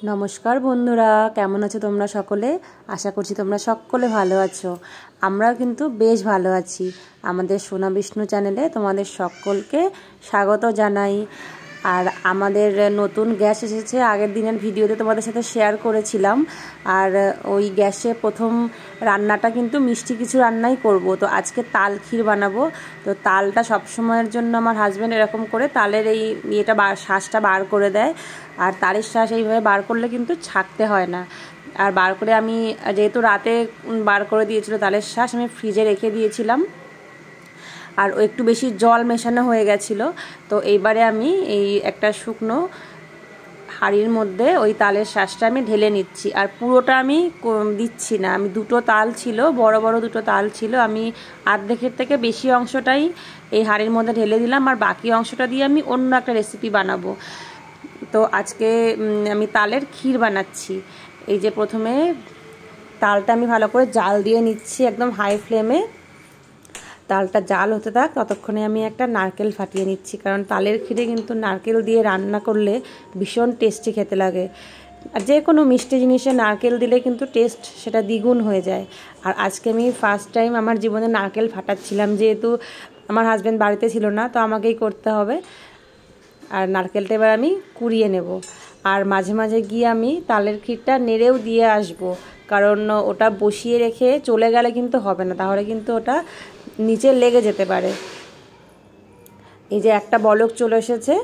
নমস্কার বন্ধুরা, কেমন আছো তোমরা সকলে? আশা করছি তোমরা সকলে ভালো আছো। আমরাও কিন্তু বেশ ভালো আছি। আমাদের সোনা বিষ্ণু চ্যানেলে তোমাদের সকলকে স্বাগত জানাই। আর আমাদের নতুন গ্যাস এসেছে, আগের দিনের ভিডিওতে তোমাদের সাথে শেয়ার করেছিলাম। আর ওই গ্যাসে প্রথম রান্নাটা কিন্তু মিষ্টি কিছু রান্নাই করব। তো আজকে তাল ক্ষীর বানাবো। তো তালটা সবসময়ের জন্য আমার হাজব্যান্ড এরকম করে তালের এই শ্বাসটা বার করে দেয়। আর তালের শ্বাস এইভাবে বার করলে কিন্তু ছাঁকতে হয় না। আর বার করে আমি যেহেতু রাতে বার করে দিয়েছিল তালের শ্বাস, আমি ফ্রিজে রেখে দিয়েছিলাম। আর একটু বেশি জল মেশানো হয়ে গেছিলো। তো এইবারে আমি এই একটা শুকনো হাঁড়ির মধ্যে ওই তালের শ্বাসটা আমি ঢেলে নিচ্ছি। আর পুরোটা আমি দিচ্ছি না, আমি দুটো তাল ছিল, বড় বড় দুটো তাল ছিল, আমি অর্ধেকের থেকে বেশি অংশটাই এই হাঁড়ির মধ্যে ঢেলে দিলাম। আর বাকি অংশটা দিয়ে আমি অন্য একটা রেসিপি বানাবো। তো আজকে আমি তালের ক্ষীর বানাচ্ছি। এই যে প্রথমে তালটা আমি ভালো করে জাল দিয়ে নিচ্ছি, একদম হাই ফ্লেমে। তালটা জাল হতে থাক, ততক্ষণে আমি একটা নারকেল ফাটিয়ে নিচ্ছি, কারণ তালের ক্ষীরে কিন্তু নারকেল দিয়ে রান্না করলে ভীষণ টেস্টি খেতে লাগে। আর যে কোনো মিষ্টি জিনিসে নারকেল দিলে কিন্তু টেস্ট সেটা দ্বিগুণ হয়ে যায়। আর আজকে আমি ফার্স্ট টাইম আমার জীবনে নারকেল ফাটাচ্ছিলাম, যেহেতু আমার হাজব্যান্ড বাড়িতে ছিল না, তো আমাকেই করতে হবে। আর নারকেলটা এবার আমি কুড়িয়ে নেব। আর মাঝে মাঝে গিয়ে আমি তালের ক্ষীরটা নেড়েও দিয়ে আসব, কারণ ওটা বসিয়ে রেখে চলে গেলে কিন্তু হবে না, তাহলে কিন্তু ওটা নিচে লেগে যেতে পারে। এই যে একটা বলক চলে এসেছে,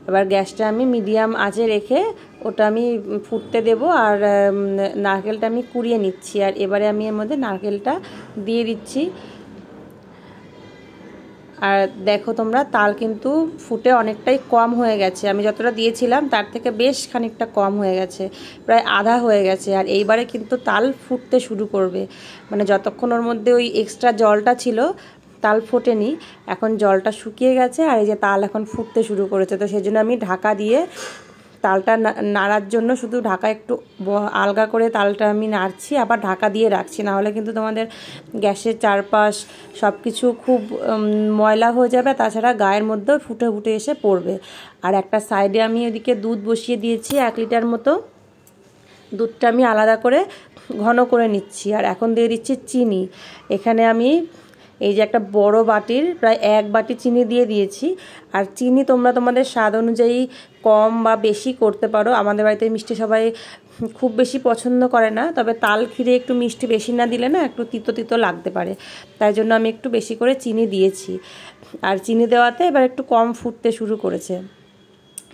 এবার গ্যাসটা আমি মিডিয়াম আঁচে রেখে ওটা আমি ফুটতে দেব। আর নারকেলটা আমি কুড়িয়ে নিচ্ছি। আর এবারে আমি এর মধ্যে নারকেলটা দিয়ে দিচ্ছি। আর দেখো তোমরা, তাল কিন্তু ফুটে অনেকটাই কম হয়ে গেছে, আমি যতটা দিয়েছিলাম তার থেকে বেশ খানিকটা কম হয়ে গেছে, প্রায় আধা হয়ে গেছে। আর এইবারে কিন্তু তাল ফুটতে শুরু করবে, মানে যতক্ষণ ওর মধ্যে ওই এক্সট্রা জলটা ছিল, তাল ফোটেনি, এখন জলটা শুকিয়ে গেছে। আর এই যে তাল এখন ফুটতে শুরু করেছে, তো সেই জন্য আমি ঢাকা দিয়ে তালটা নাড়ার জন্য শুধু ঢাকা একটু আলগা করে তালটা আমি নাড়ছি, আবার ঢাকা দিয়ে রাখছি, নাহলে কিন্তু তোমাদের গ্যাসের চারপাশ সব কিছু খুব ময়লা হয়ে যাবে, তাছাড়া গায়ের মধ্যেও ফুটে ফুটে এসে পড়বে। আর একটা সাইডে আমি ওদিকে দুধ বসিয়ে দিয়েছি 1 লিটার মতো। দুধটা আমি আলাদা করে ঘন করে নিচ্ছি। আর এখন দিয়ে দিচ্ছি চিনি। এখানে আমি এই যে একটা বড় বাটির প্রায় 1 বাটি চিনি দিয়ে দিয়েছি। আর চিনি তোমরা তোমাদের স্বাদ অনুযায়ী কম বা বেশি করতে পারো। আমাদের বাড়িতে মিষ্টি সবাই খুব বেশি পছন্দ করে না, তবে তাল ক্ষীরে একটু মিষ্টি বেশি না দিলে না একটু তিতো তিতো লাগতে পারে, তাই জন্য আমি একটু বেশি করে চিনি দিয়েছি। আর চিনি দেওয়াতে এবার একটু কম ফুটতে শুরু করেছে,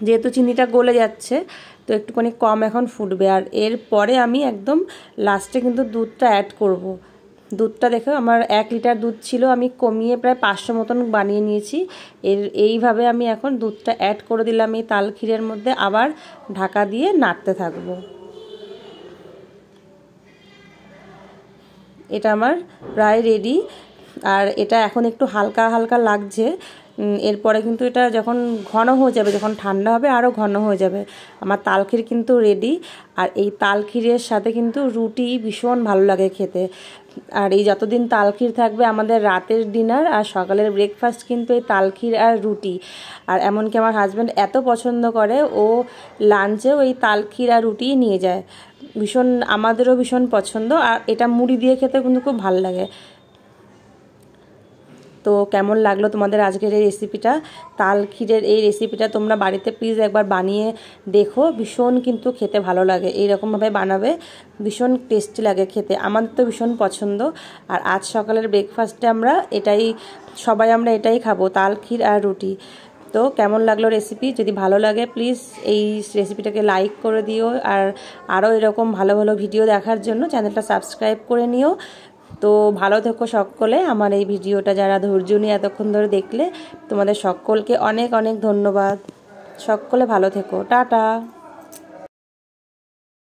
যেহেতু চিনিটা গলে যাচ্ছে, তো একটুখানি কম এখন ফুটবে। আর এরপরে আমি একদম লাস্টে কিন্তু দুধটা অ্যাড করব। দুধটা দেখো, আমার 1 লিটার দুধ ছিল, আমি কমিয়ে প্রায় 500 মতন বানিয়ে নিয়েছি। এইভাবে আমি এখন দুধটা অ্যাড করে দিলাম এই তাল ক্ষীরের মধ্যে, আবার ঢাকা দিয়ে নাড়তে থাকবো। এটা আমার প্রায় রেডি। আর এটা এখন একটু হালকা হালকা লাগছে, এরপরে কিন্তু এটা যখন ঘন হয়ে যাবে, যখন ঠান্ডা হবে আরও ঘন হয়ে যাবে। আমার তাল ক্ষীর কিন্তু রেডি। আর এই তাল ক্ষীরের সাথে কিন্তু রুটি ভীষণ ভালো লাগে খেতে। আর এই যতদিন তাল ক্ষীর থাকবে, আমাদের রাতের ডিনার আর সকালের ব্রেকফাস্ট কিন্তু এই তাল ক্ষীর আর রুটি। আর এমনকি আমার হাজব্যান্ড এত পছন্দ করে, ও লাঞ্চেও এই তাল ক্ষীর আর রুটিই নিয়ে যায়। ভীষণ, আমাদেরও ভীষণ পছন্দ। আর এটা মুড়ি দিয়ে খেতে কিন্তু খুব ভালো লাগে। তো কেমন লাগলো তোমাদের আজকের এই রেসিপিটা? তাল ক্ষীরের এই রেসিপিটা তোমরা বাড়িতে প্লিজ একবার বানিয়ে দেখো, ভীষণ কিন্তু খেতে ভালো লাগে। এইরকমভাবে বানাবে, ভীষণ টেস্টি লাগে খেতে, আমার তো ভীষণ পছন্দ। আর আজ সকালের ব্রেকফাস্টে সবাই আমরা এটাই খাবো, তাল ক্ষীর আর রুটি। তো কেমন লাগলো রেসিপি? যদি ভালো লাগে প্লিজ এই রেসিপিটাকে লাইক করে দিও। আর আরও এরকম ভালো ভালো ভিডিও দেখার জন্য চ্যানেলটা সাবস্ক্রাইব করে নিও। তো ভালো থেকো সকলে। আমার এই ভিডিওটা যারা ধৈর্য নিয়ে এতক্ষণ ধরে দেখলে, তোমাদের সকলকে অনেক অনেক ধন্যবাদ। সকলে ভালো থেকো, টাটা।